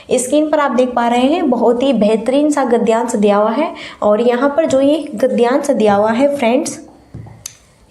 Screen पर आप देख पा रहे हैं बहुत ही बेहतरीन सा गद्यांश दिया हुआ है और यहाँ पर जो ये गद्यांश दिया हुआ है फ्रेंड्स,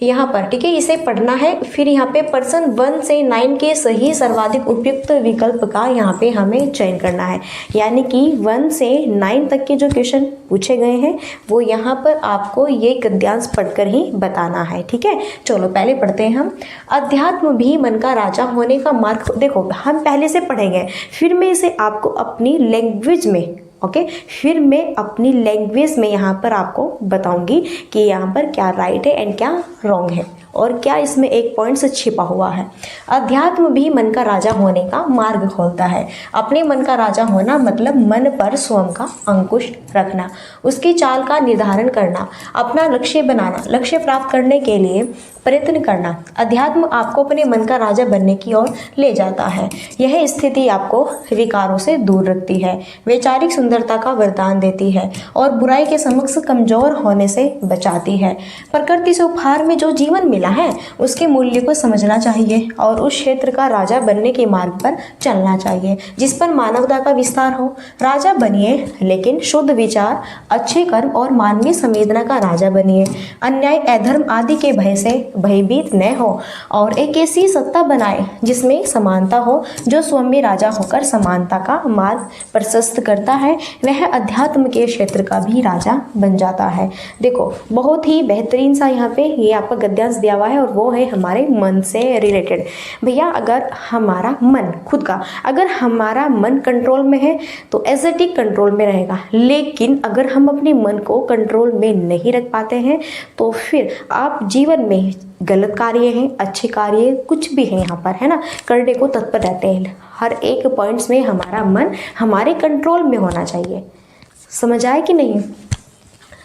यहाँ पर ठीक है, इसे पढ़ना है। फिर यहाँ पे पर्सन 1 से 9 के सही सर्वाधिक उपयुक्त विकल्प का यहाँ पे हमें चयन करना है। यानी कि 1 से 9 तक के जो क्वेश्चन पूछे गए हैं वो यहाँ पर आपको ये गद्यांश पढ़कर ही बताना है। ठीक है, चलो पहले पढ़ते हैं हम। अध्यात्म भी मन का राजा होने का मार्ग। देखो हम पहले से पढ़ेंगे, फिर मैं इसे आपको अपनी लैंग्वेज में, ओके, फिर मैं अपनी लैंग्वेज में यहाँ पर आपको बताऊंगी कि यहाँ पर क्या राइट है एंड क्या रॉन्ग है और क्या इसमें एक पॉइंट से छिपा हुआ है। अध्यात्म भी मन का राजा होने का मार्ग खोलता है। अपने मन का राजा होना मतलब मन पर स्वयं का अंकुश रखना, उसकी चाल का निर्धारण करना, अपना लक्ष्य बनाना, लक्ष्य प्राप्त करने के लिए प्रयत्न करना। अध्यात्म आपको अपने मन का राजा बनने की ओर ले जाता है। यह स्थिति आपको विकारों से दूर रखती है, वैचारिक सुंदरता का वरदान देती है और बुराई के समक्ष कमजोर होने से बचाती है। प्रकृति से उपहार में जो जीवन मिला है उसके मूल्य को समझना चाहिए और उस क्षेत्र का राजा बनने के मार्ग पर चलना चाहिए जिस पर मानवता का विस्तार हो। राजा बनिए लेकिन शुद्ध विचार, अच्छे कर्म और मानवीय संवेदना का राजा बनिए। अन्याय, अधर्म आदि के भय से भयभीत न हो और एक ऐसी सत्ता बनाए जिसमें समानता हो। जो स्वयं में राजा होकर समानता का मार्ग प्रशस्त करता है वह अध्यात्म के क्षेत्र का भी राजा बन जाता है। देखो बहुत ही बेहतरीन सा यहाँ पे ये आपका गद्यांश दिया हुआ है और वो है हमारे मन से रिलेटेड। भैया अगर हमारा मन खुद का, अगर हमारा मन कंट्रोल में है तो एस्थेटिक कंट्रोल में रहेगा, लेकिन अगर हम अपने मन को कंट्रोल में नहीं रख पाते हैं तो फिर आप जीवन में गलत कार्य हैं, अच्छे कार्य कुछ भी है यहाँ पर, है ना, करने को तत्पर रहते हैं। हर एक पॉइंट्स में हमारा मन हमारे कंट्रोल में होना चाहिए। समझ आए कि नहीं?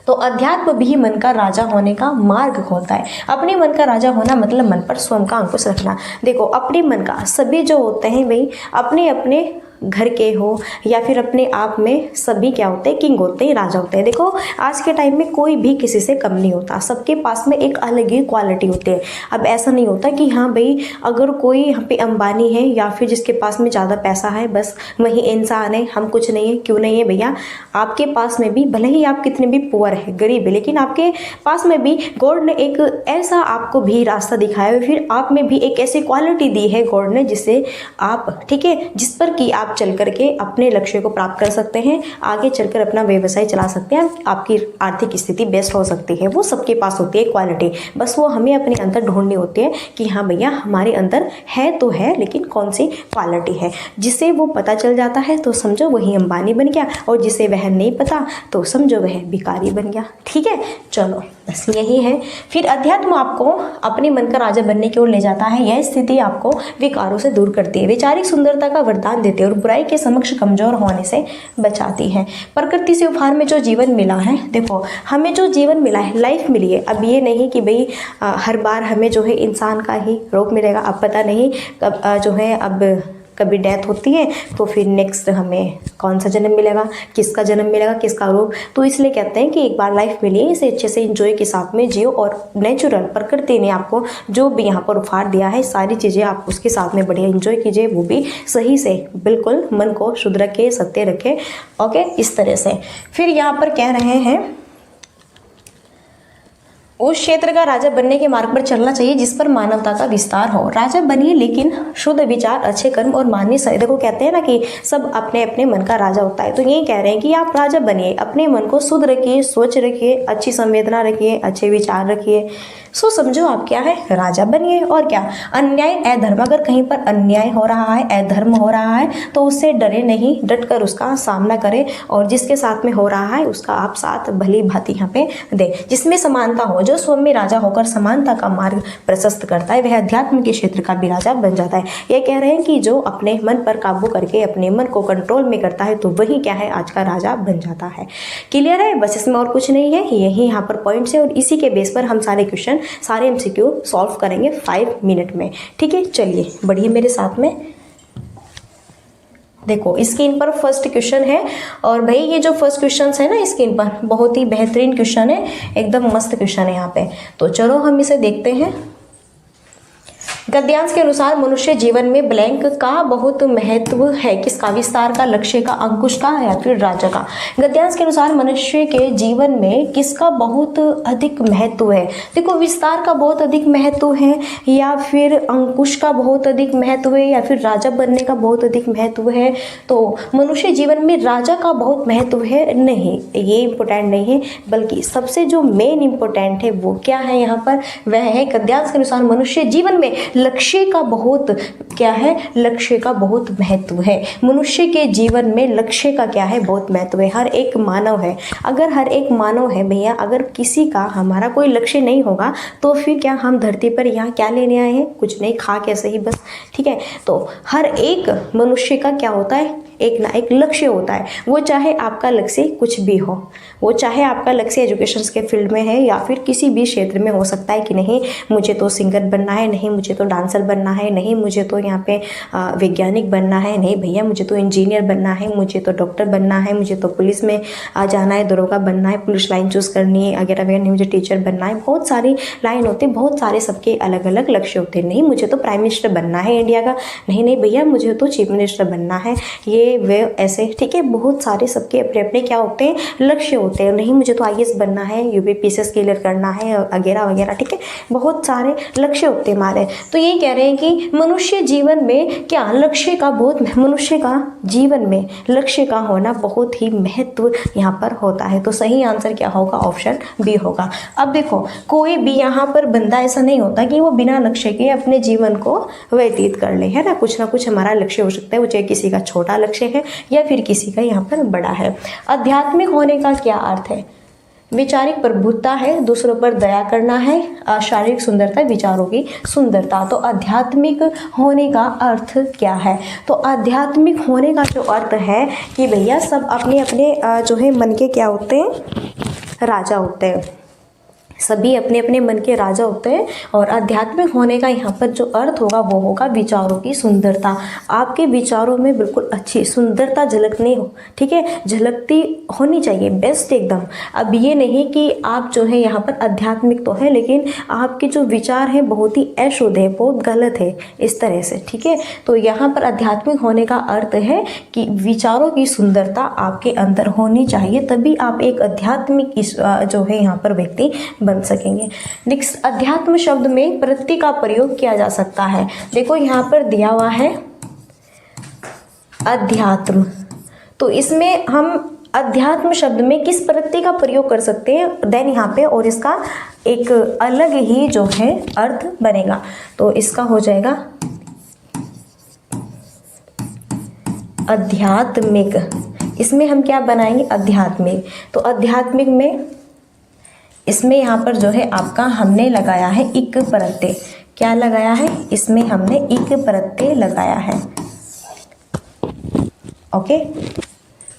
तो अध्यात्म भी मन का राजा होने का मार्ग खोलता है। अपने मन का राजा होना मतलब मन पर स्वयं का अंकुश रखना। देखो अपने मन का, सभी जो होते हैं भाई अपने अपने घर के हो या फिर अपने आप में सभी क्या होते हैं, किंग होते हैं, राजा होते हैं। देखो आज के टाइम में कोई भी किसी से कम नहीं होता, सबके पास में एक अलग ही क्वालिटी होती है। अब ऐसा नहीं होता कि हाँ भाई अगर कोई यहाँ पे अंबानी है या फिर जिसके पास में ज़्यादा पैसा है बस वही इंसान है, हम कुछ नहीं है। क्यों नहीं है भैया, आपके पास में भी भले ही आप कितने भी पुअर है, गरीब है, लेकिन आपके पास में भी गॉड ने एक ऐसा आपको भी रास्ता दिखाया है, फिर आप में भी एक ऐसी क्वालिटी दी है गॉड ने जिससे आप, ठीक है, जिस पर कि आप चल करके अपने लक्ष्य को प्राप्त कर सकते हैं, आगे चलकर अपना व्यवसाय चला सकते हैं, आपकी आर्थिक स्थिति बेस्ट हो सकती है। वो सबके पास होती है क्वालिटी, बस वो हमें अपने अंदर ढूंढनी होती है कि हाँ भैया हमारे अंदर है तो है, लेकिन कौन सी क्वालिटी है। जिसे वो पता चल जाता है तो समझो वही अंबानी बन गया और जिसे वह नहीं पता तो समझो वह भिखारी बन गया। ठीक है, चलो बस यही है। फिर अध्यात्म आपको अपने मन का राजा बनने की ओर ले जाता है। यह स्थिति आपको विकारों से दूर करती है, वैचारिक सुंदरता का वरदान देती है और बुराई के समक्ष कमजोर होने से बचाती है। प्रकृति से उपहार में जो जीवन मिला है, देखो हमें जो जीवन मिला है, लाइफ मिली है, अब ये नहीं कि भाई हर बार हमें जो है इंसान का ही रूप मिलेगा। अब पता नहीं कब जो है अब कभी डेथ होती है तो फिर नेक्स्ट हमें कौन सा जन्म मिलेगा, किसका जन्म मिलेगा, किसका रूप। तो इसलिए कहते हैं कि एक बार लाइफ मिली है, इसे अच्छे से एंजॉय के साथ में जियो और नेचुरल प्रकृति ने आपको जो भी यहाँ पर उपहार दिया है सारी चीज़ें आप उसके साथ में बढ़िया एंजॉय कीजिए, वो भी सही से, बिल्कुल मन को शुद्ध रखे, सत्य रखे। ओके, इस तरह से फिर यहाँ पर कह रहे हैं उस क्षेत्र का राजा बनने के मार्ग पर चलना चाहिए जिस पर मानवता का विस्तार हो। राजा बनिए लेकिन शुद्ध विचार, अच्छे कर्म और मानवीय संवेदना को कहते हैं ना कि सब अपने अपने मन का राजा होता है, तो यही कह रहे हैं कि आप राजा बनिए, अपने मन को शुद्ध रखिए, स्वच्छ रखिए, अच्छी संवेदना रखिए, अच्छे विचार रखिए। सो समझो आप क्या है, राजा बनिए। और क्या, अन्याय अधर्म, अगर कहीं पर अन्याय हो रहा है, अधर्म हो रहा है तो उससे डरे नहीं, डट कर उसका सामना करें और जिसके साथ में हो रहा है उसका आप साथ भली भांति यहाँ पे दे। जिसमें समानता हो, जो स्वयं में राजा होकर समानता का मार्ग प्रशस्त करता है वह अध्यात्म के क्षेत्र का भी राजा बन जाता है। ये कह रहे हैं कि जो अपने मन पर काबू करके अपने मन को कंट्रोल में करता है तो वही क्या है, आज का राजा बन जाता है। क्लियर है? बस इसमें और कुछ नहीं है, यही यहाँ पर पॉइंट्स है और इसी के बेस पर हम सारे क्वेश्चन, सारे एमसीक्यू सॉल्व करेंगे 5 मिनट में। ठीक है, चलिए बढ़िए मेरे साथ में। देखो स्क्रीन पर फर्स्ट क्वेश्चन है और भाई ये जो फर्स्ट क्वेश्चन है ना स्क्रीन पर, बहुत ही बेहतरीन क्वेश्चन है, एकदम मस्त क्वेश्चन है यहाँ पे। तो चलो हम इसे देखते हैं। गद्यांश के अनुसार मनुष्य जीवन में ब्लैंक का बहुत महत्व है। किसका? विस्तार का, लक्ष्य का, अंकुश का या फिर राजा का। गद्यांश के अनुसार मनुष्य के जीवन में किसका बहुत अधिक महत्व है? देखो, विस्तार का बहुत अधिक महत्व है या फिर अंकुश का बहुत अधिक महत्व है या फिर राजा बनने का बहुत अधिक महत्व है? तो मनुष्य जीवन में राजा का बहुत महत्व है? नहीं, ये इंपॉर्टेंट नहीं है, बल्कि सबसे जो मेन इंपॉर्टेंट है वो क्या है यहाँ पर? वह है गद्यांश के अनुसार मनुष्य जीवन में लक्ष्य का बहुत क्या है? लक्ष्य का बहुत महत्व है। मनुष्य के जीवन में लक्ष्य का क्या है? बहुत महत्व है। हर एक मानव है, अगर हर एक मानव है भैया, अगर किसी का हमारा कोई लक्ष्य नहीं होगा तो फिर क्या हम धरती पर यहाँ क्या लेने आए हैं? कुछ नहीं, खा कैसे ही बस। ठीक है, तो हर एक मनुष्य का क्या होता है? एक ना एक लक्ष्य होता है। वो चाहे आपका लक्ष्य कुछ भी हो, वो चाहे आपका लक्ष्य एजुकेशन के फील्ड में है या फिर किसी भी क्षेत्र में हो सकता है कि नहीं मुझे तो सिंगर बनना है, नहीं मुझे तो डांसर बनना है, नहीं मुझे तो यहाँ पे वैज्ञानिक बनना है, नहीं भैया मुझे तो इंजीनियर बनना है, मुझे तो डॉक्टर बनना है, मुझे तो पुलिस में जाना है, दरोगा बनना है, पुलिस लाइन चूज़ करनी है वगैरह वगैरह, नहीं मुझे टीचर बनना है। बहुत सारी लाइन होती है, बहुत सारे सबके अलग अलग लक्ष्य होते हैं। नहीं मुझे तो प्राइम मिनिस्टर बनना है इंडिया का, नहीं नहीं भैया मुझे तो चीफ मिनिस्टर बनना है, ये वे ऐसे। ठीक है, बहुत सारे सबके अपने अपने क्या होते हैं? लक्ष्य होते हैं। नहीं मुझे तो आईएएस बनना है, यूपीपीसीएस क्लियर करना है वगैरह वगैरह। ठीक है, बहुत सारे लक्ष्य होते हैं हमारे। तो ये कह रहे हैं कि मनुष्य जीवन में क्या लक्ष्य का बहुत, मनुष्य का जीवन में लक्ष्य का होना बहुत ही महत्व यहाँ पर होता है। तो सही आंसर क्या होगा? ऑप्शन बी होगा। अब देखो, कोई भी यहाँ पर बंदा ऐसा नहीं होता कि वो बिना लक्ष्य के अपने जीवन को व्यतीत कर ले, है ना। कुछ ना कुछ हमारा लक्ष्य हो सकता है, वो चाहे किसी का छोटा लक्ष्य है या फिर किसी का यहाँ पर बड़ा है। आध्यात्मिक होने का क्या अर्थ है? वैचारिक प्रभुत्ता है, दूसरों पर दया करना है, शारीरिक सुंदरता, विचारों की सुंदरता। तो आध्यात्मिक होने का अर्थ क्या है? तो आध्यात्मिक होने का जो अर्थ है कि भैया सब अपने अपने जो है मन के क्या होते हैं? राजा होते हैं। सभी अपने अपने मन के राजा होते हैं। और आध्यात्मिक होने का यहाँ पर जो अर्थ होगा वो होगा विचारों की सुंदरता। आपके विचारों में बिल्कुल अच्छी सुंदरता झलकनी हो, ठीक है, झलकती होनी चाहिए, बेस्ट एकदम। अब ये नहीं कि आप जो है यहाँ पर आध्यात्मिक तो है लेकिन आपके जो विचार हैं बहुत ही अशुद्ध है, बहुत गलत है, इस तरह से। ठीक है, तो यहाँ पर आध्यात्मिक होने का अर्थ है कि विचारों की सुंदरता आपके अंदर होनी चाहिए, तभी आप एक आध्यात्मिक जो है यहाँ पर व्यक्ति बन सकेंगे। नेक्स्ट, अध्यात्म शब्द में प्रत्यय का प्रयोग किया जा सकता है। देखो यहाँ पर दिया हुआ है अध्यात्म, तो इसमें हम अध्यात्म शब्द में किस प्रत्यय का प्रयोग कर सकते हैं देन यहाँ पे, और इसका एक अलग ही जो है अर्थ बनेगा। तो इसका हो जाएगा आध्यात्मिक। इसमें हम क्या बनाएंगे? आध्यात्मिक। तो आध्यात्मिक में इसमें यहाँ पर जो है आपका हमने लगाया है इक प्रत्यय। क्या लगाया है? इसमें हमने इक प्रत्यय लगाया है। ओके,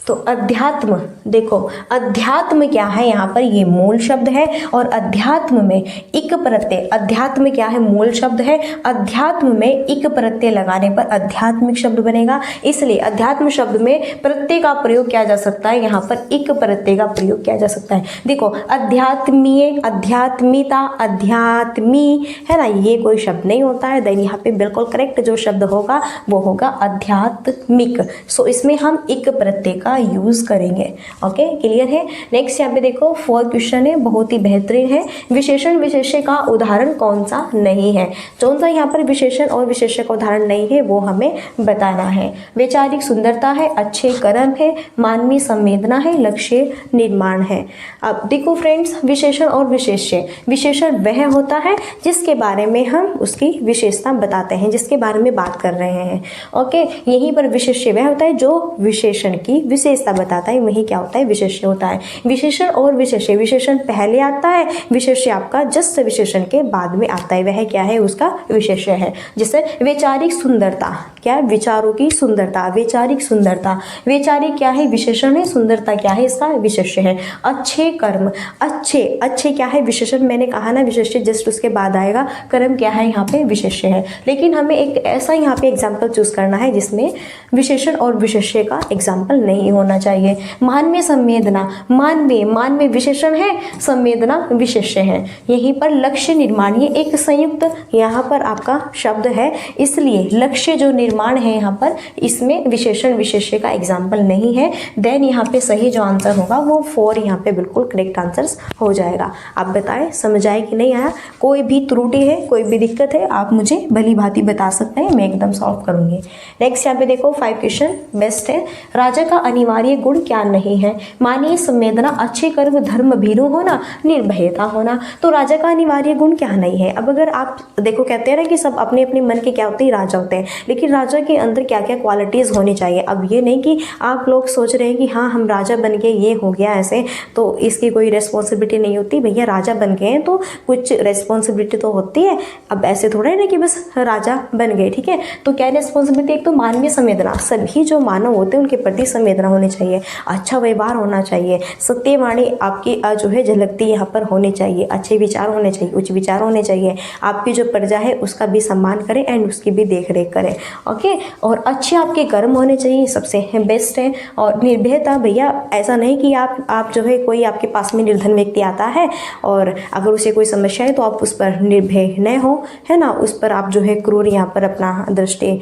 तो अध्यात्म, देखो अध्यात्म क्या है यहाँ पर? ये मूल शब्द है और अध्यात्म में इक प्रत्यय, अध्यात्म क्या है? मूल शब्द है। अध्यात्म में इक प्रत्यय लगाने पर आध्यात्मिक शब्द बनेगा, इसलिए अध्यात्म शब्द में प्रत्यय का प्रयोग किया जा सकता है, यहाँ पर इक प्रत्यय का प्रयोग किया जा सकता है। देखो अध्यात्मीय, अध्यात्मिता, अध्यात्मी, है ना, ये कोई शब्द नहीं होता है। देन यहाँ पे बिल्कुल करेक्ट जो शब्द होगा वो होगा आध्यात्मिक। सो इसमें हम इक प्रत्यय का यूज करेंगे। ओके, क्लियर है। नेक्स्ट यहाँ पे देखो 4 क्वेश्चन है, बहुत ही बेहतरीन है। विशेषण विशेष्य का उदाहरण कौन सा नहीं है? कौन सा यहाँ पर विशेषण और विशेष्य का उदाहरण नहीं है वो हमें बताना है। वैचारिक सुंदरता है, अच्छे कर्म है, मानवीय संवेदना है, लक्ष्य निर्माण है। अब देखो फ्रेंड्स, विशेषण और विशेष्य, विशेषण वह होता है जिसके बारे में हम उसकी विशेषता बताते हैं, जिसके बारे में बात कर रहे हैं। ओके, यहीं पर विशेष्य वह होता है जो विशेषण की विशेषता बताता है, वही क्या होता है? विशेष्य होता है। विशेषण और विशेष्य, विशेषण पहले आता है, विशेष्य आपका जस्ट विशेषण के बाद में आता है, वह क्या है? उसका विशेष्य है। जैसे वैचारिक सुंदरता, क्या है? विचारों की सुंदरता, वैचारिक सुंदरता। वैचारिक क्या है? विशेषण है, सुंदरता क्या है? इसका विशेष्य है। अच्छे कर्म, अच्छे, अच्छे क्या है? विशेषण, मैंने कहा ना विशेष्य जस्ट उसके बाद आएगा। कर्म क्या है? यहाँ पे विशेष्य है। लेकिन हमें एक ऐसा यहाँ पे एग्जाम्पल चूज करना है जिसमें विशेषण और विशेष्य का एग्जाम्पल नहीं होना चाहिए। मानवीय संवेदना, मानवीय विशेषण है, संवेदना विशेष्य है। यहीं पर लक्ष्य निर्माण, ये एक संयुक्त यहाँ पर आपका शब्द है, इसलिए लक्ष्य जो निर्माण है यहाँ पर, इसमें विशेषण विशेष्य का एग्जाम्पल नहीं है। देन यहाँ पे सही जो आंसर होगा वो 4 यहाँ पे बिल्कुल करेक्ट आंसर्स हो जाएगा। आप बताएं समझ आए कि नहीं आया? कोई भी त्रुटि है, कोई भी दिक्कत है, आप मुझे भली भांति बता सकते हैं, मैं एकदम सॉल्व करूंगी। नेक्स्ट यहाँ पे देखो 5 क्वेश्चन बेस्ट है। राजा का अनिवार्य गुण क्या नहीं है? मानवीय संवेदना, अच्छे कर्म, धर्म भीरू होना, निर्भयता होना। तो राजा का अनिवार्य गुण क्या नहीं है? अब अगर आप देखो, कहते हैं ना कि सब अपने अपने मन के क्या होते हैं, राजा होते हैं, लेकिन राजा के अंदर क्या क्या क्वालिटीज़ होनी चाहिए। अब ये नहीं कि आप लोग सोच रहे हैं कि हाँ हम राजा बन गए, ये हो गया ऐसे, तो इसकी कोई रेस्पॉन्सिबिलिटी नहीं होती। भैया राजा बन गए हैं तो कुछ रेस्पॉन्सिबिलिटी तो होती है। अब ऐसे थोड़ा है ना कि बस राजा बन गए, ठीक है। तो क्या रेस्पॉन्सिबिलिटी? एक तो मानवीय संवेदना, सभी जो मानव होते हैं उनके प्रति संवेदना होनी चाहिए, अच्छा व्यवहार होना चाहिए, सत्यवाणी आपकी जो है झलकती यहाँ पर होनी चाहिए, अच्छे विचार होने चाहिए, उच्च विचार होने चाहिए, आपकी जो प्रजा है उसका भी सम्मान करें एंड उसकी भी देख रेख करें, ओके। और अच्छे आपके कर्म होने चाहिए, सबसे बेस्ट है। और निर्भयता, भैया ऐसा नहीं कि आप जो है कोई आपके पास में निर्धन व्यक्ति आता है और अगर उसे कोई समस्या है तो आप उस पर निर्भय न हो, है ना, उस पर आप जो है क्रूर यहाँ पर अपना दृष्टि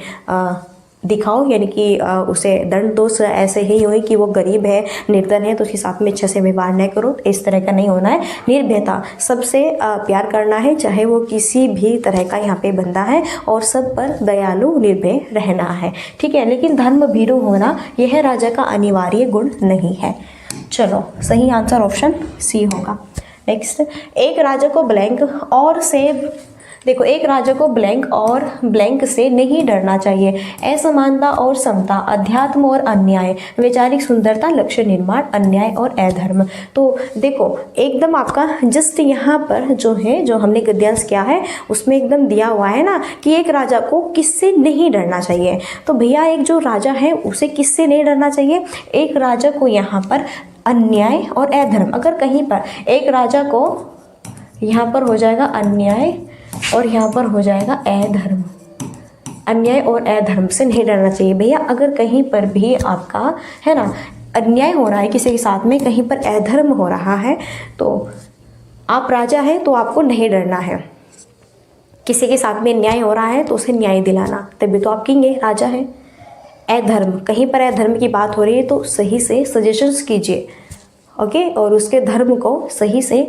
दिखाओ, यानी कि उसे दंड दोष ऐसे ही हो कि वो गरीब है, निर्धन है तो उसके साथ में अच्छे से व्यवहार न करो, इस तरह का नहीं होना है। निर्भयता, सबसे प्यार करना है, चाहे वो किसी भी तरह का यहाँ पे बंदा है, और सब पर दयालु निर्भय रहना है, ठीक है। लेकिन धर्म भीरू होना यह राजा का अनिवार्य गुण नहीं है। चलो सही आंसर ऑप्शन सी होगा। नेक्स्ट, एक राजा को ब्लैंक और से, देखो एक राजा को ब्लैंक और ब्लैंक से नहीं डरना चाहिए। असमानता और समता, अध्यात्म और अन्याय, वैचारिक सुंदरता, लक्ष्य निर्माण, अन्याय और अधर्म। तो देखो एकदम आपका जस्ट यहाँ पर जो है, जो हमने गद्यांश किया है उसमें एकदम दिया हुआ है ना कि एक राजा को किससे नहीं डरना चाहिए। तो भैया एक जो राजा है उसे किससे नहीं डरना चाहिए? एक राजा को यहाँ पर अन्याय और अधर्म, अगर कहीं पर एक राजा को यहाँ पर हो जाएगा अन्याय और यहाँ पर हो जाएगा अधर्म, अन्याय और अधर्म से नहीं डरना चाहिए। भैया अगर कहीं पर भी आपका है ना अन्याय हो रहा है किसी के साथ में, कहीं पर अधर्म हो रहा है, तो आप राजा हैं तो आपको नहीं डरना है। किसी के साथ में न्याय हो रहा है तो उसे न्याय दिलाना, तभी तो आप किंग राजा हैं। अधर्म, कहीं पर अधर्म की बात हो रही है तो सही से सजेशंस कीजिए, ओके, और उसके धर्म को सही से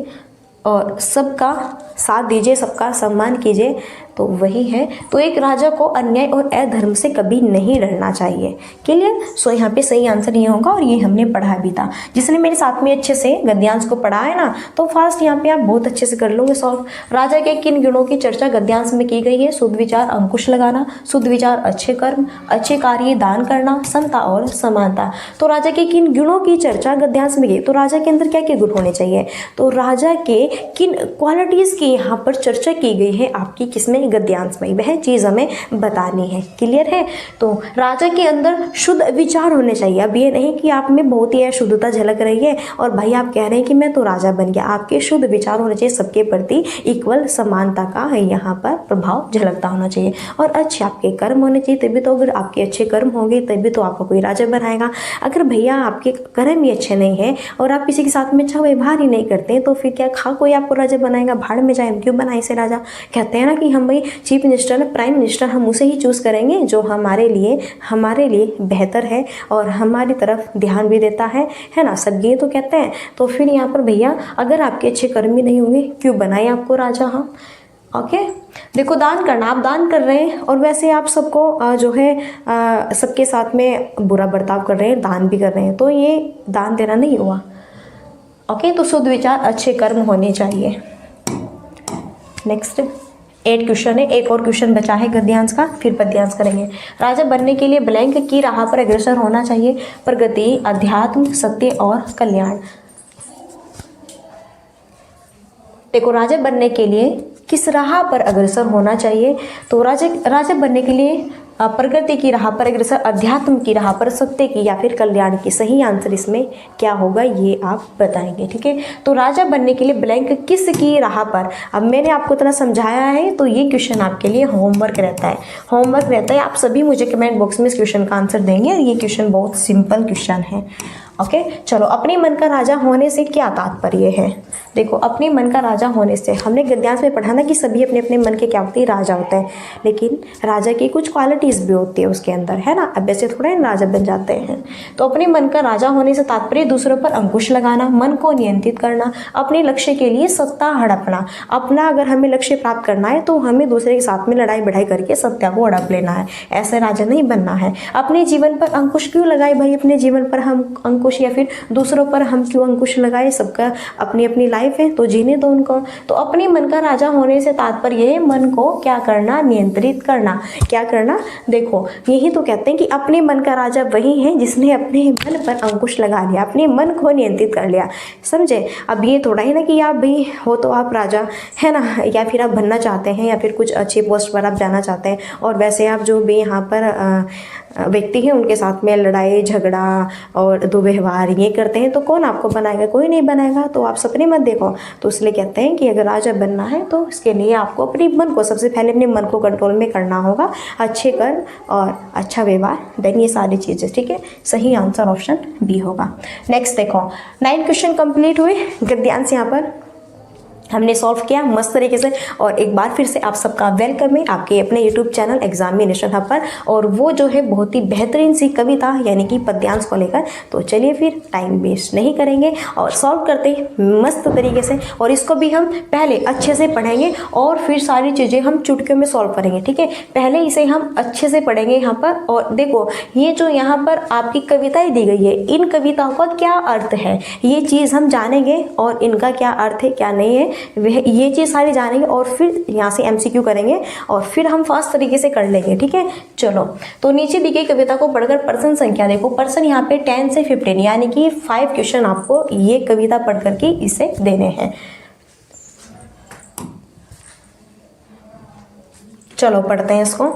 और सबका साथ दीजिए, सबका सम्मान कीजिए, तो वही है। तो एक राजा को अन्याय और अधर्म से कभी नहीं डरना चाहिए। क्लियर? सो यहाँ पे सही आंसर ये होगा, और ये हमने पढ़ा भी था। जिसने मेरे साथ में अच्छे से गद्यांश को पढ़ा है ना, तो फास्ट यहाँ पे आप बहुत अच्छे से कर लोगे सॉल्व। राजा के किन गुणों की चर्चा गद्यांश में की गई है? शुद्ध विचार, अंकुश लगाना, शुद्ध विचार, अच्छे कर्म, अच्छे कार्य, दान करना, समता और समानता। तो राजा के किन गुणों की चर्चा गद्यांश में की? तो राजा के अंदर क्या क्या गुण होने चाहिए? तो राजा के किन क्वालिटीज़ की यहाँ पर चर्चा की गई है आपकी किसमें? गद्यांश में, वह चीज़ हमें बतानी है। क्लियर है? तो राजा के अंदर शुद्ध विचार होने चाहिए। अब ये नहीं कि आप में बहुत ही अशुद्धता झलक रही है और भाई आप कह रहे हैं कि मैं तो राजा बन गया। आपके शुद्ध विचार होने चाहिए, सबके प्रति इक्वल समानता का यहाँ पर प्रभाव झलकता होना चाहिए, और अच्छे आपके कर्म होने चाहिए, तभी तो अगर आपके अच्छे कर्म होंगे तभी तो आपको कोई राजा बनाएगा। अगर भैया आपके कर्म ही अच्छे नहीं है और आप किसी के साथ में अच्छा व्यवहार ही नहीं करते हैं, तो फिर क्या कोई आपको राजा बनाएगा? भाड़ में जाए, क्यों बनाए इसे राजा? कहते हैं ना कि हम भाई चीफ मिनिस्टर, प्राइम मिनिस्टर, हम उसे ही चूज़ करेंगे जो हमारे लिए बेहतर है और हमारी तरफ ध्यान भी देता है ना, सब ये तो कहते हैं। तो फिर यहाँ पर भैया अगर आपके अच्छे कर्म ही नहीं होंगे, क्यों बनाए आपको राजा? हम ओके। देखो दान करना, आप दान कर रहे हैं और वैसे आप सबको जो है सबके साथ में बुरा बर्ताव कर रहे हैं, दान भी कर रहे हैं, तो ये दान देना नहीं हुआ। ओके, तो शुद्ध विचार, अच्छे कर्म होने चाहिए। नेक्स्ट 8 क्वेश्चन है, एक और क्वेश्चन बचा है गद्यांश का, फिर पद्यांश करेंगे। राजा बनने के लिए ब्लैंक की राह पर अग्रसर होना चाहिए। प्रगति, अध्यात्म, सत्य और कल्याण। देखो राजा बनने के लिए किस राह पर अग्रसर होना चाहिए? तो राजा बनने के लिए प्रकृति की राह पर अग्रसर, अध्यात्म की राह पर, सत्य की या फिर कल्याण की। सही आंसर इसमें क्या होगा ये आप बताएंगे। ठीक है, तो राजा बनने के लिए ब्लैंक किसकी राह पर। अब मैंने आपको इतना समझाया है तो ये क्वेश्चन आपके लिए होमवर्क रहता है, होमवर्क रहता है। आप सभी मुझे कमेंट बॉक्स में इस क्वेश्चन का आंसर देंगे। ये क्वेश्चन बहुत सिंपल क्वेश्चन है। ओके, चलो, अपने मन का राजा होने से क्या तात्पर्य है। देखो, अपने मन का राजा होने से हमने गद्यांश में पढ़ा ना कि सभी अपने अपने मन के क्या होते हैं, राजा होते हैं, लेकिन राजा की कुछ क्वालिटीज़ भी होती है उसके अंदर, है ना। अब वैसे थोड़ा राजा बन जाते हैं। तो अपने मन का राजा होने से तात्पर्य दूसरों पर अंकुश लगाना, मन को नियंत्रित करना, अपने लक्ष्य के लिए सत्ता हड़पना। अपना अगर हमें लक्ष्य प्राप्त करना है तो हमें दूसरे के साथ में लड़ाई बढ़ाई करके सत्ता को हड़प लेना है, ऐसे राजा नहीं बनना है। अपने जीवन पर अंकुश क्यों लगाए भाई, अपने जीवन पर हम अंकुश या फिर दूसरों पर हम क्यों अंकुश लगाए, सबका अपनी अपनी लाइफ है तो जीने दो उनको। तो अपने मन का राजा होने से तात्पर्य है मन को क्या करना, नियंत्रित करना। क्या करना, देखो यही तो कहते हैं कि अपने मन का राजा वही है जिसने अपने मन पर अंकुश लगा लिया, अपने मन को नियंत्रित कर लिया, समझे। अब ये थोड़ा ही ना कि आप भाई हो तो आप राजा, है ना, या फिर आप बनना चाहते हैं या फिर कुछ अच्छी पोस्ट पर आप जाना चाहते हैं और वैसे आप जो भी यहाँ पर व्यक्ति हैं उनके साथ में लड़ाई झगड़ा और दुर्व्यवहार ये करते हैं तो कौन आपको बनाएगा, कोई नहीं बनाएगा। तो आप सपने मत देखो। तो इसलिए कहते हैं कि अगर राजा बनना है तो इसके लिए आपको अपने मन को, सबसे पहले अपने मन को कंट्रोल में करना होगा, अच्छे कर्म और अच्छा व्यवहार, देन ये सारी चीज़ें। ठीक है, सही आंसर ऑप्शन बी होगा। नेक्स्ट देखो, 9 क्वेश्चन कंप्लीट हुए, गद्यांश यहाँ पर हमने सॉल्व किया मस्त तरीके से। और एक बार फिर से आप सबका वेलकम है आपके अपने यूट्यूब चैनल एग्जामिनेशन हब पर। और वो जो है बहुत ही बेहतरीन सी कविता यानी कि पद्यांश को लेकर। तो चलिए फिर टाइम वेस्ट नहीं करेंगे और सॉल्व करते हैं मस्त तरीके से। और इसको भी हम पहले अच्छे से पढ़ेंगे और फिर सारी चीज़ें हम चुटकियों में सॉल्व करेंगे। ठीक है, पहले इसे हम अच्छे से पढ़ेंगे यहाँ पर। और देखो ये जो यहाँ पर आपकी कविताएँ दी गई है, इन कविताओं का क्या अर्थ है ये चीज़ हम जानेंगे और इनका क्या अर्थ है क्या नहीं है वह ये चीज़ सारी जानेंगे। और फिर यहाँ से MCQ करेंगे और फिर हम फास्ट तरीके से कर लेंगे। ठीक है, चलो, तो नीचे दी गई कविता को पढ़कर पर्सन संख्या देखो। पर्सन यहाँ पे 10 से 15 यानी कि 5 क्वेश्चन आपको ये कविता पढ़ करके इसे देने हैं। चलो पढ़ते हैं इसको।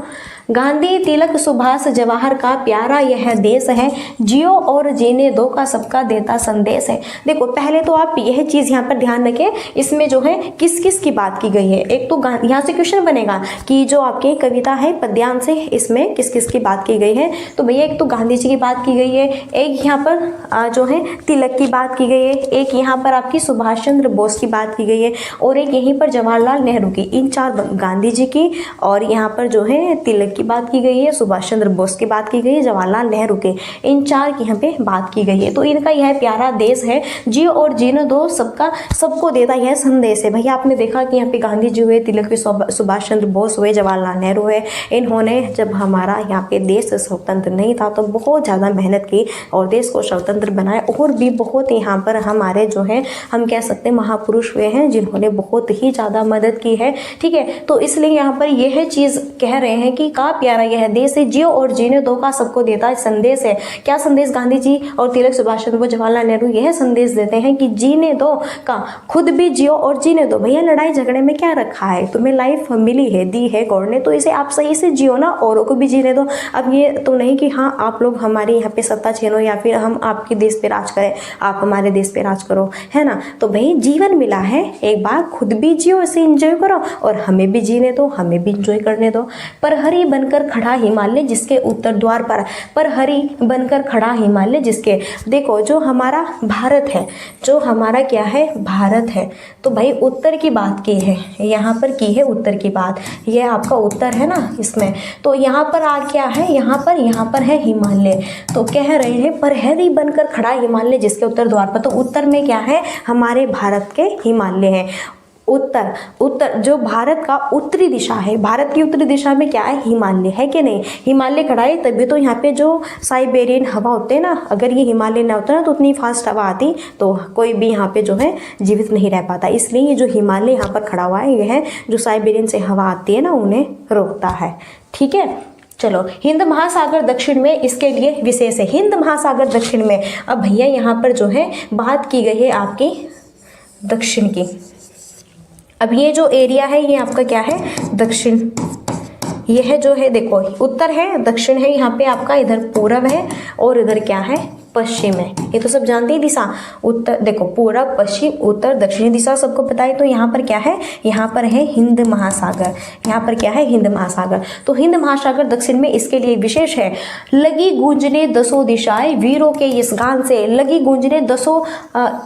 गांधी तिलक सुभाष जवाहर का प्यारा यह देश है, जियो और जीने दो का सबका देता संदेश है। देखो पहले तो आप यह चीज़ यहाँ पर ध्यान रखें, इसमें जो है किस किस की बात की गई है। एक तो यहाँ से क्वेश्चन बनेगा कि जो आपकी कविता है पद्यांश है इसमें किस किस की बात की गई है। तो भैया एक तो गांधी जी की बात की गई है, एक यहाँ पर जो है तिलक की बात की गई है, एक यहाँ पर आपकी सुभाष चंद्र बोस की बात की गई है और एक यहीं पर जवाहरलाल नेहरू की। इन 4 गांधी जी की और यहाँ पर जो है तिलक की बात की गई है, सुभाष चंद्र बोस की बात की गई है, जवाहरलाल नेहरू के, इन 4 की यहाँ पे बात की गई है। तो इनका यह प्यारा देश है, जियो और जीने दो सबका सबको देता यह संदेश है। भैया आपने देखा कि यहाँ पे गांधी जी हुए, तिलक हुए, सुभाष चंद्र बोस हुए, जवाहरलाल नेहरू हुए। इन्होंने जब हमारा यहाँ पे देश स्वतंत्र नहीं था तो बहुत ज़्यादा मेहनत की और देश को स्वतंत्र बनाया। और भी बहुत यहाँ पर हमारे जो है हम कह सकते हैं महापुरुष हुए हैं जिन्होंने बहुत ही ज़्यादा मदद की है। ठीक है, तो इसलिए यहाँ पर यह चीज़ कह रहे हैं कि का प्यारा यह देश है, जियो और जीने दो का सबको देता है संदेश है। क्या संदेश गांधी जी और तिलक सुभाष चंद्र बोस जवाहरलाल नेहरू यह संदेश देते हैं कि जीने दो का, खुद भी जियो और जीने दो। भैया लड़ाई झगड़े में क्या रखा है, तुम्हें लाइफ मिली है, दी है गॉड ने, तो इसे आप सही से जियो ना, औरों को भी जीने दो। अब ये तो नहीं कि हाँ आप लोग हमारे यहाँ पे सत्ता छीनो या फिर हम आपके देश पे राज करें, आप हमारे देश पे राज करो, है ना। तो भाई जीवन मिला है, एक बार खुद भी जियो, इसे एंजॉय करो और हमें भी जीने दो, हमें भी एंजॉय करने दो। पर हरी बनकर खड़ा हिमालय जिसके उत्तर द्वार पर हरी बनकर खड़ा हिमालय जिसके। देखो जो हमारा भारत है, जो हमारा क्या है भारत है, तो भाई उत्तर की बात की है, यहाँ पर की है उत्तर की बात, ये आपका उत्तर है ना इसमें। तो यहाँ पर आ क्या है, यहाँ पर है हिमालय। तो कह रहे हैं पर हरी बनकर खड़ा हिमालय जिसके उत्तर द्वार पर, तो उत्तर में क्या है, हमारे भारत के हिमालय है। उत्तर जो भारत का उत्तरी दिशा है, भारत की उत्तरी दिशा में क्या है, हिमालय है कि नहीं। हिमालय खड़ा है तभी तो यहाँ पे जो साइबेरियन हवा होते हैं ना, अगर ये हिमालय ना होता ना तो उतनी फास्ट हवा आती तो कोई भी यहाँ पे जो है जीवित नहीं रह पाता। इसलिए ये जो हिमालय यहाँ पर खड़ा हुआ है, यह है जो साइबेरियन से हवा आती है ना उन्हें रोकता है। ठीक है, चलो हिंद महासागर दक्षिण में इसके लिए विशेष है, हिंद महासागर दक्षिण में। अब भैया यहाँ पर जो है बात की गई है आपकी दक्षिण की। अब ये जो एरिया है ये आपका क्या है, दक्षिण यह जो है देखो उत्तर है, दक्षिण है, यहाँ पे आपका इधर पूरब है और इधर क्या है पश्चिम है। ये तो सब जानते ही दिशा, उत्तर देखो पूरब पश्चिम उत्तर दक्षिणी दिशा सबको पता है। तो यहाँ पर क्या है, यहाँ पर है हिंद महासागर, यहाँ पर क्या है हिंद महासागर। तो हिंद महासागर दक्षिण में इसके लिए विशेष है। लगी गूंजने दसों दिशाएं वीरों के इस गान से, लगी गूंजने दसों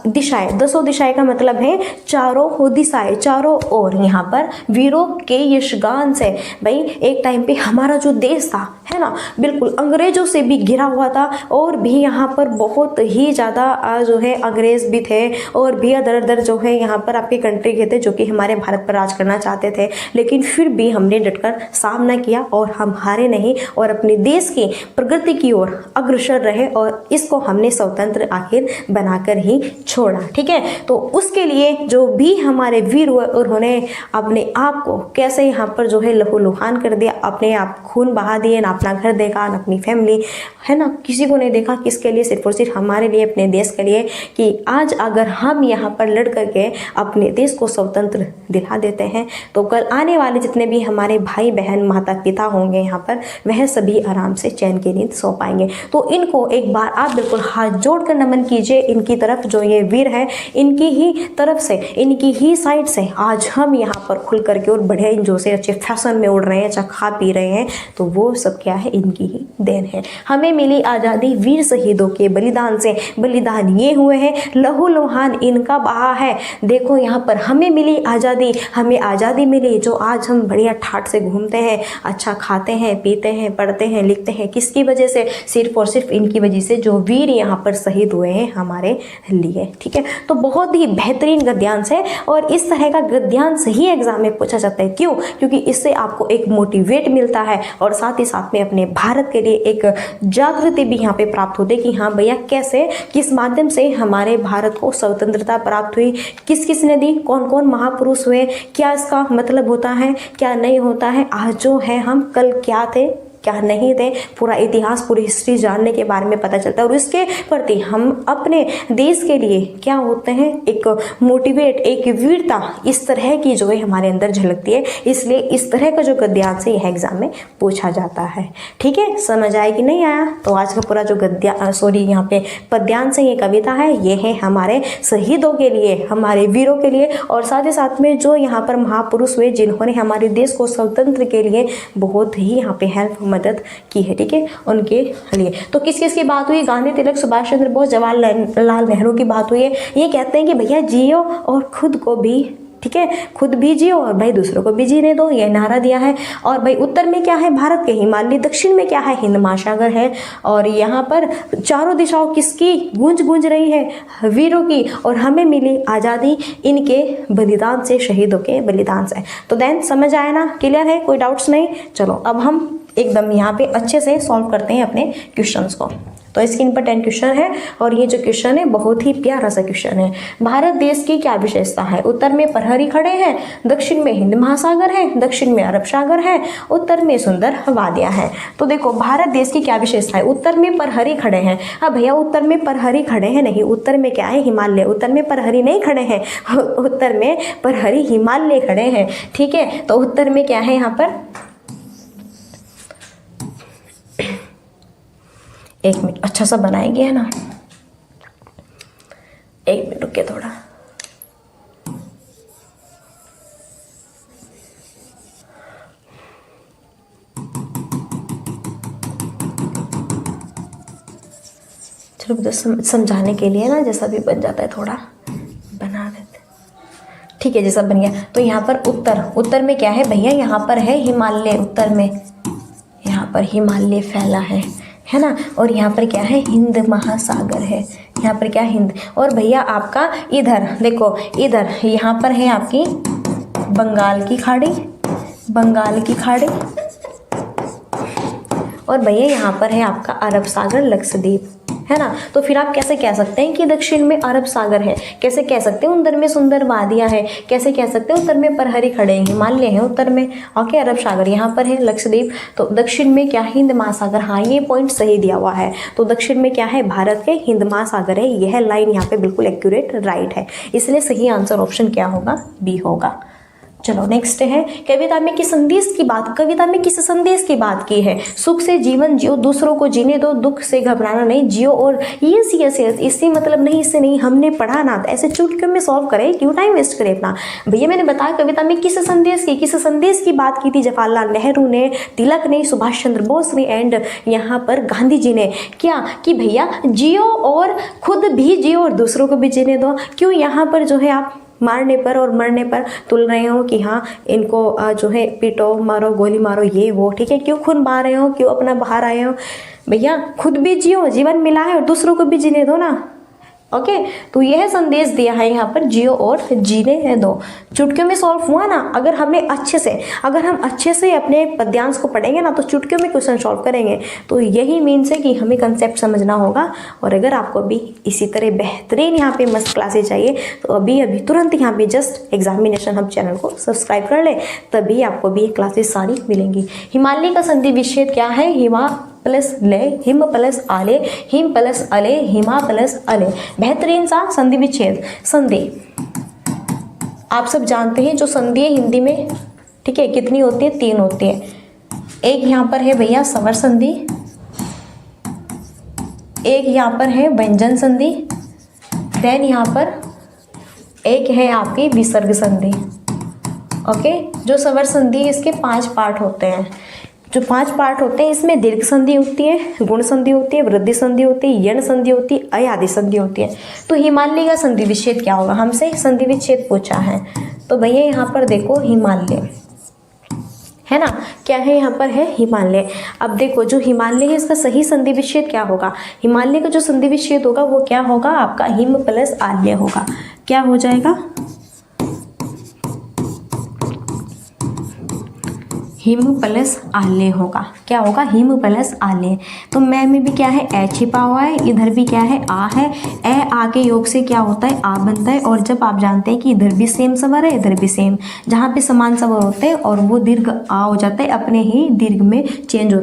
दिशाएं, दसों दिशाएं का मतलब है चारों दिशाएं, चारों ओर यहाँ पर वीरों के इस गान से। भाई एक टाइम पे हमारा जो देश था है ना, बिल्कुल अंग्रेजों से भी घिरा हुआ था और भी यहाँ पर बहुत ही ज़्यादा जो है अंग्रेज भी थे और भी अदर अदर जो है यहाँ पर आपके कंट्री के थे जो कि हमारे भारत पर राज करना चाहते थे। लेकिन फिर भी हमने डटकर सामना किया और हम हारे नहीं और अपने देश की प्रगति की ओर अग्रसर रहे और इसको हमने स्वतंत्र आखिर बनाकर ही छोड़ा। ठीक है, तो उसके लिए जो भी हमारे वीर हुए उन्होंने अपने आप को कैसे यहाँ पर जो है लहूलुहान कर दिया, अपने आप खून बहा दिए, ना अपना घर देखा ना अपनी फैमिली है ना, किसी को नहीं देखा। किसके लिए, सिर्फ और सिर्फ हमारे लिए, अपने देश के लिए, कि आज अगर हम यहाँ पर लड़ करके अपने देश को स्वतंत्र दिला देते हैं तो कल आने वाले जितने भी हमारे भाई बहन माता पिता होंगे यहाँ पर, वह सभी आराम से चैन की नींद सो पाएंगे। तो इनको एक बार आप बिल्कुल हाथ जोड़कर नमन कीजिए इनकी तरफ, जो ये वीर है इनकी ही तरफ से, इनकी ही साइड से आज हम यहाँ पर खुल करके और बढ़िया इंजॉय से अच्छे फैशन में उड़ रहे हैं, अच्छा खा पी रहे हैं। तो वो सब क्या है, इनकी ही देन है। हमें मिली आज़ादी वीर शहीदों के बलिदान से, बलिदान ये हुए हैं, लहू लुहान इनका बहा है। देखो यहाँ पर हमें मिली आज़ादी, हमें आज़ादी मिली जो आज हम बढ़िया ठाट से घूमते हैं, अच्छा खाते हैं, पीते हैं, पढ़ते हैं, लिखते हैं। किसकी वजह से, सिर्फ और सिर्फ इनकी वजह से जो वीर यहाँ पर शहीद हुए हैं हमारे लिए। ठीक है, तो बहुत ही बेहतरीन गद्यांश है और इस तरह का गद्यांश ही एग्जाम में पूछा जाता है। क्यों? क्योंकि इससे आपको एक मोटिवेट मिलता है और साथ ही साथ में अपने भारत के लिए एक जागृति भी यहाँ पे प्राप्त होती है कि हाँ भैया कैसे, किस माध्यम से हमारे भारत को स्वतंत्रता प्राप्त हुई, किस किस ने दी, कौन कौन महापुरुष हुए, क्या इसका मतलब होता है, क्या नहीं होता है, आज जो है हम कल क्या थे क्या नहीं थे, पूरा इतिहास पूरी हिस्ट्री जानने के बारे में पता चलता है और इसके प्रति हम अपने देश के लिए क्या होते हैं, एक मोटिवेट, एक वीरता इस तरह की जो है हमारे अंदर झलकती है। इसलिए इस तरह का जो गद्यांश है यह एग्जाम में पूछा जाता है। ठीक है, समझ आया कि नहीं आया? तो आज का पूरा जो यहाँ पे पद्यांश है, ये कविता है, ये है हमारे शहीदों के लिए, हमारे वीरों के लिए और साथ ही साथ में जो यहाँ पर महापुरुष हुए जिन्होंने हमारे देश को स्वतंत्र के लिए बहुत ही यहाँ पे हेल्प मदद की है। ठीक है, उनके लिए तो किस किस की बात हुई, गांधी, तिलक, सुभाष चंद्र बोस, जवाहरलाल नेहरू की बात हुई है। ये कहते हैं कि भैया जियो और खुद को भी, ठीक है, खुद भी जियो और भाई दूसरों को भी जीने दो, ये नारा दिया है। और भाई उत्तर में क्या है, भारत के हिमालय, दक्षिण में क्या है, हिंद महासागर है और यहाँ पर चारों दिशाओं किसकी गूंज रही है, वीरों की, और हमें मिली आज़ादी इनके बलिदान से, शहीदों के बलिदान से। तो देन समझ आया ना, क्लियर है, कोई डाउट्स नहीं? चलो अब हम एकदम यहाँ पे अच्छे से सॉल्व करते हैं अपने क्वेश्चंस को। तो स्क्रीन पर 10 क्वेश्चन है और ये जो क्वेश्चन है बहुत ही प्यारा सा क्वेश्चन है। भारत देश की क्या विशेषता है? उत्तर में प्रहरी खड़े हैं, दक्षिण में हिंद महासागर है, दक्षिण में अरब सागर है, उत्तर में सुंदर वादियां हैं। तो देखो भारत देश की क्या विशेषता है, उत्तर में प्रहरी खड़े हैं। अब भैया उत्तर में प्रहरी खड़े हैं नहीं, उत्तर में क्या है, हिमालय, उत्तर में प्रहरी नहीं खड़े हैं, उत्तर में प्रहरी हिमालय खड़े हैं। ठीक है, तो उत्तर में क्या है यहाँ पर, एक मिनट अच्छा सा बनाएंगे है ना, एक मिनट रुकिए थोड़ा। चलो तो समझाने के लिए ना जैसा भी बन जाता है थोड़ा बना देते। ठीक है, जैसा बन गया। तो यहाँ पर उत्तर में क्या है भैया, यहाँ पर है हिमालय, उत्तर में यहाँ पर हिमालय फैला है ना, और यहाँ पर क्या है, हिंद महासागर है, यहाँ पर क्या, हिंद। और भैया आपका इधर देखो, इधर यहाँ पर है आपकी बंगाल की खाड़ी, और भैया यहाँ पर है आपका अरब सागर, लक्षद्वीप, है ना। तो फिर आप कैसे कह सकते हैं कि दक्षिण में अरब सागर है, कैसे कह सकते हैं उत्तर में सुंदर वादियां है, कैसे कह सकते हैं उत्तर में प्रहरी खड़े हैं, हिमालय है उत्तर में, ओके, अरब सागर यहाँ पर है, लक्षद्वीप। तो दक्षिण में क्या, हिंद महासागर, हाँ ये पॉइंट सही दिया हुआ है। तो दक्षिण में क्या है, भारत के हिंद महासागर है, यह लाइन यहाँ पे बिल्कुल एक्यूरेट राइट है, इसलिए सही आंसर ऑप्शन क्या होगा, बी होगा। चलो नेक्स्ट है, कविता में किस संदेश की बात, कविता में किस संदेश की बात की है? सुख से जीवन जियो, दूसरों को जीने दो, दुख से घबराना नहीं, जियो और यस यस यस, इससे मतलब नहीं, इससे नहीं, हमने पढ़ा ना, ऐसे चुटकियों में सॉल्व करें, क्यों टाइम वेस्ट करें अपना। भैया मैंने बताया कविता में किस संदेश की बात की थी? जवाहरलाल नेहरू ने, तिलक ने, सुभाष चंद्र बोस ने एंड यहाँ पर गांधी जी ने। क्या कि भैया जियो और खुद भी जियो और दूसरों को भी जीने दो। क्यों यहाँ पर जो है आप मारने पर और मरने पर तुल रहे हो कि हाँ इनको जो है पीटो, मारो, गोली मारो, ये वो, ठीक है? क्यों खून बहा रहे हो, क्यों अपना बाहर आए हो? भैया खुद भी जियो, जीवन मिला है, और दूसरों को भी जीने दो ना। ओके तो यह संदेश दिया है यहाँ पर, जियो और जीने दो। चुटकियों में सॉल्व हुआ ना। अगर हम अच्छे से अपने पद्यांश को पढ़ेंगे ना तो चुटकियों में क्वेश्चन सॉल्व करेंगे। तो यही मीन्स है कि हमें कंसेप्ट समझना होगा। और अगर आपको भी इसी तरह बेहतरीन यहाँ पे मस्त क्लासेस चाहिए तो अभी तुरंत यहाँ पे जस्ट एग्जामिनेशन हम चैनल को सब्सक्राइब कर ले, तभी आपको भी ये क्लासेस सारी मिलेंगी। हिमालय का संधि विच्छेद क्या है? हिमा प्लस ले, हिम प्लस आले, हिम प्लस अले, हिमा प्लस अले। बेहतरीन सा संधि विच्छेद। संधि आप सब जानते हैं जो संधि है हिंदी में, ठीक है, कितनी होती है? 3 होती है। एक यहाँ पर है भैया स्वर संधि, एक यहाँ पर है व्यंजन संधि, देन यहाँ पर एक है आपकी विसर्ग संधि। ओके जो स्वर संधि इसके 5 पार्ट होते हैं। जो 5 पार्ट होते हैं इसमें दीर्घ संधि होती है, गुण संधि होती है, वृद्धि संधि होती है, यण संधि होती है, अयादि संधि होती है। तो हिमालय का संधि विच्छेद क्या होगा? हमसे संधि विच्छेद पूछा है तो भैया यहाँ पर देखो हिमालय है ना, क्या है यहाँ पर है हिमालय। अब देखो जो हिमालय है इसका सही संधि विच्छेद क्या होगा? हिमालय का जो संधि विच्छेद होगा वो क्या होगा? आपका हिम प्लस आल्य होगा। क्या हो जाएगा? हिम प्लस आल्य होगा। क्या होगा? हिम प्लस आल्य। तो मैं में भी क्या है? ए छिपा हुआ है, इधर भी क्या है? आ है। ए आ के योग से क्या होता है? आ बनता है। और जब आप जानते हैं कि इधर भी सेम स्वर है, इधर भी सेम, जहाँ पे समान स्वर होते हैं और वो दीर्घ आ हो जाता है, अपने ही दीर्घ में चेंज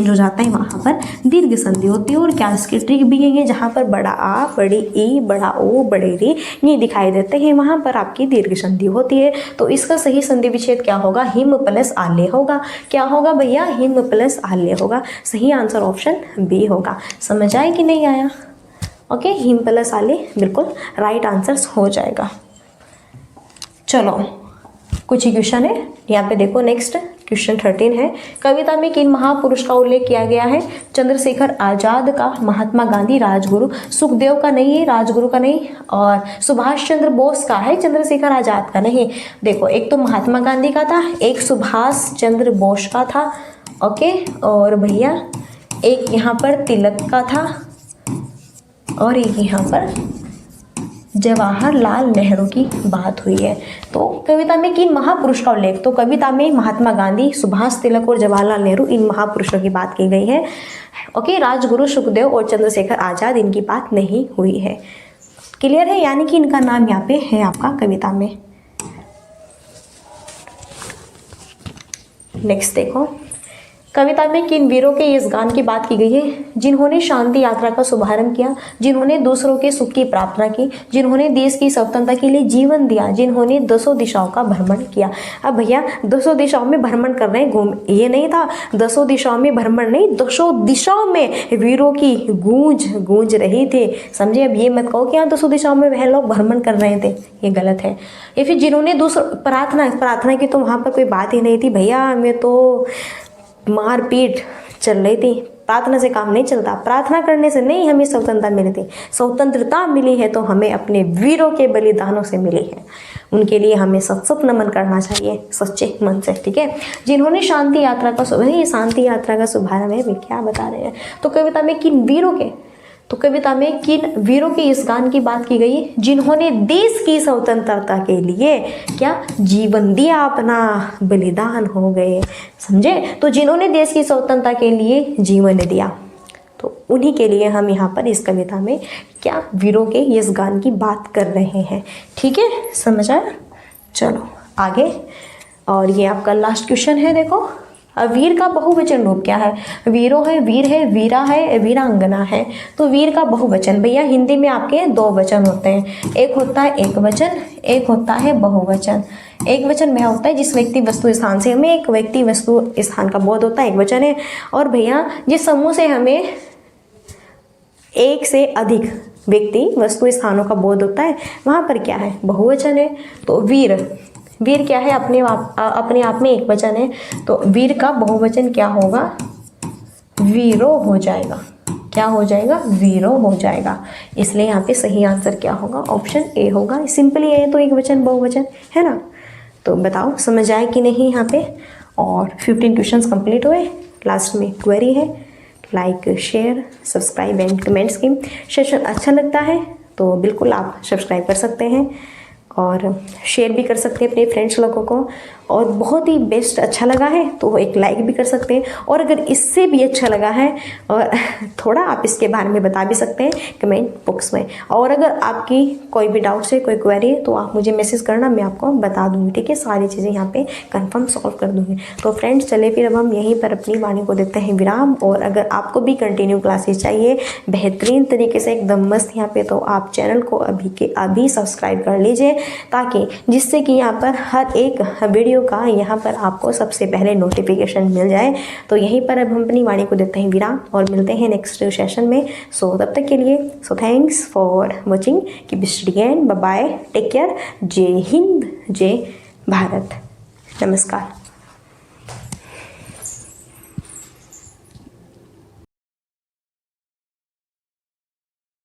हो जाता है, वहाँ पर दीर्घ संधि होती है। और क्या इसकी ट्रिक भी है, जहाँ पर बड़ा आ, बड़ी ई, बड़ा ओ, बड़े री ये दिखाई देते हैं, वहाँ पर आपकी दीर्घ संधि होती है। तो इसका सही संधि विच्छेद क्या होगा? हिम प्लस आल्य होगा। क्या होगा भैया? हिम प्लस आल्य होगा। सही आंसर ऑप्शन बी होगा। समझ आए कि नहीं आया? ओके हिम प्लस आल्य बिल्कुल राइट आंसर हो जाएगा। चलो कुछ ही क्वेश्चन है यहाँ पे देखो। नेक्स्ट क्वेश्चन 13 है, कविता में किन महापुरुष का उल्लेख किया गया है? चंद्रशेखर आजाद का, महात्मा गांधी, राजगुरु, सुखदेव का नहीं है, राजगुरु का नहीं, और सुभाष चंद्र बोस का है, चंद्रशेखर आजाद का नहीं। देखो एक तो महात्मा गांधी का था, एक सुभाष चंद्र बोस का था, ओके, और भैया एक यहाँ पर तिलक का था और एक यहाँ पर जवाहरलाल नेहरू की बात हुई है। तो कविता में किन महापुरुष का उल्लेख? तो कविता में महात्मा गांधी, सुभाष, तिलक और जवाहरलाल नेहरू इन महापुरुषों की बात की गई है। ओके राजगुरु, सुखदेव और चंद्रशेखर आजाद इनकी बात नहीं हुई है। क्लियर है? यानी कि इनका नाम यहाँ पे है आपका कविता में। नेक्स्ट देखो, कविता में किन वीरों के इस गान की बात की गई है? जिन्होंने शांति यात्रा का शुभारंभ किया, जिन्होंने दूसरों के सुख की प्रार्थना की, जिन्होंने देश की स्वतंत्रता के लिए जीवन दिया, जिन्होंने 200 दिशाओं का भ्रमण किया। अब भैया 200 दिशाओं में भ्रमण कर रहे हैं, घूम, ये नहीं था 200 दिशाओं में भ्रमण नहीं, 200 दिशाओं में वीरों की गूंज रही थे। समझे? अब ये मत कहो कि हाँ 200 दिशाओं में वह लोग भ्रमण कर रहे थे, ये गलत है। या फिर जिन्होंने प्रार्थना की, तो वहाँ पर कोई बात ही नहीं थी भैया, हमें तो मारपीट चल रही थी। प्रार्थना से काम नहीं चलता, प्रार्थना करने से नहीं हमें स्वतंत्रता मिली थी। स्वतंत्रता मिली है तो हमें अपने वीरों के बलिदानों से मिली है, उनके लिए हमें सत नमन करना चाहिए सच्चे मन से। ठीक है, जिन्होंने शांति यात्रा का ये शांति यात्रा का शुभारंभ है, क्या बता रहे हैं। तो कविता में किन वीरों के, तो कविता में किन वीरों के इस गान की बात की गई, जिन्होंने देश की स्वतंत्रता के लिए क्या जीवन दिया, अपना बलिदान हो गए। समझे? तो जिन्होंने देश की स्वतंत्रता के लिए जीवन दिया, तो उन्हीं के लिए हम यहाँ पर इस कविता में क्या वीरों के इस गान की बात कर रहे हैं। ठीक है, समझ आया? चलो आगे, और ये आपका लास्ट क्वेश्चन है। देखो वीर का बहुवचन रूप क्या है? वीरो है, वीर है, वीरा है, वीरांगना है। तो वीर का बहुवचन भैया हिंदी में आपके दो वचन होते हैं, एक होता है एक वचन, एक होता है बहुवचन। एक वचन में होता है जिस व्यक्ति वस्तु स्थान से हमें एक व्यक्ति वस्तु स्थान का बोध होता है, एक वचन है। और भैया जिस समूह से हमें एक से अधिक व्यक्ति वस्तु स्थानों का बोध होता है वहाँ पर क्या है? बहुवचन है। तो वीर, वीर क्या है? अपने आप में एक वचन है, तो वीर का बहुवचन क्या होगा? वीरो हो जाएगा। क्या हो जाएगा? वीरो हो जाएगा। इसलिए यहाँ पे सही आंसर क्या होगा? ऑप्शन ए होगा। सिंपली है तो एक वचन बहुवचन है ना। तो बताओ समझ आए कि नहीं यहाँ पे। और 15 क्वेश्चंस कंप्लीट हुए। लास्ट में क्वेरी है, like share subscribe and comments की। सेशन अच्छा लगता है तो बिल्कुल आप सब्सक्राइब कर सकते हैं और शेयर भी कर सकते हैं अपने फ्रेंड्स लोगों को। और बहुत ही बेस्ट अच्छा लगा है तो एक लाइक भी कर सकते हैं। और अगर इससे भी अच्छा लगा है और थोड़ा आप इसके बारे में बता भी सकते हैं कमेंट बॉक्स में। और अगर आपकी कोई भी डाउट्स है, कोई क्वेरी है तो आप मुझे मैसेज करना, मैं आपको बता दूँगी। ठीक है, सारी चीज़ें यहाँ पे कंफर्म सॉल्व कर दूँगी। तो फ्रेंड्स चले फिर अब हम यहीं पर अपनी वाणी को देते हैं विराम। और अगर आपको भी कंटिन्यू क्लासेस चाहिए बेहतरीन तरीके से एकदम मस्त यहाँ पे, तो आप चैनल को अभी के अभी सब्सक्राइब कर लीजिए, ताकि जिससे कि यहाँ पर हर एक वीडियो का यहाँ पर आपको सबसे पहले नोटिफिकेशन मिल जाए। तो यहीं पर अब हम अपनी वाणी को देते हैं विराम और मिलते हैं नेक्स्ट सेशन में। सो तब तक के लिए thanks for watching, keep studying, bye bye, take care, जय हिंद, जय भारत, नमस्कार।